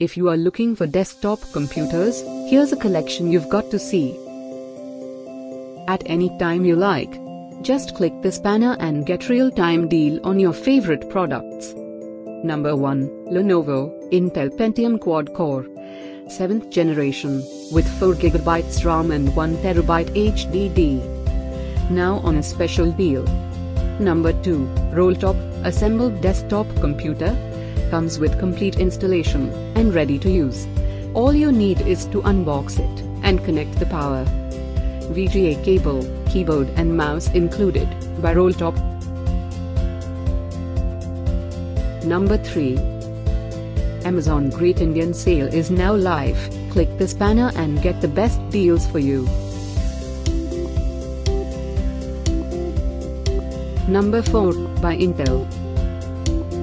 If you are looking for desktop computers, here's a collection you've got to see. At any time you like, just click this banner and get real-time deal on your favorite products. Number 1. Lenovo Intel Pentium Quad Core 7th generation with 4GB RAM and 1TB HDD. Now on a special deal. Number 2. Rolltop assembled desktop computer. Comes with complete installation and ready to use. All you need is to unbox it and connect the power. VGA cable, keyboard and mouse included by Rolltop. Number 3. Amazon Great Indian Sale is now live. Click this banner and get the best deals for you. Number 4. By Intel.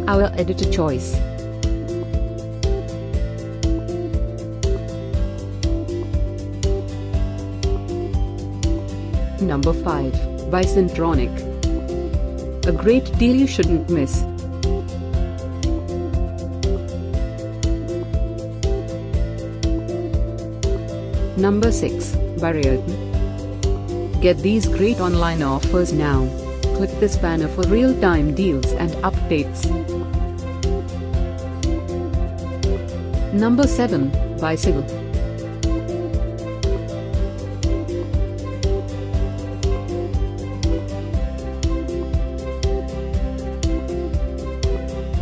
Our editor choice. Number 5. By SYNTRONIC. A great deal you shouldn't miss. Number 6. By REOTM. Get these great online offers now. Click this banner for real-time deals and updates. Number 7. By Scigwl.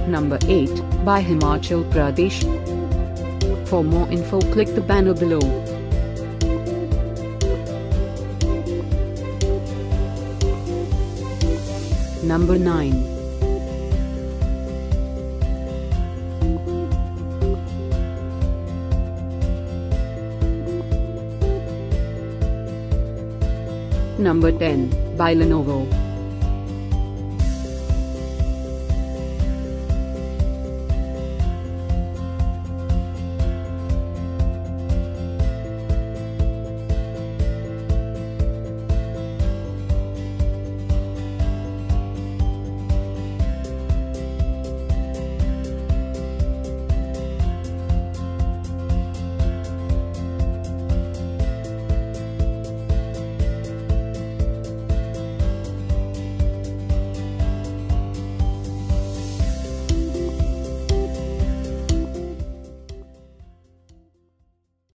Number 8. By Himachal Pradesh. For more info, click the banner below. Number 9. Number 10. By Lenovo.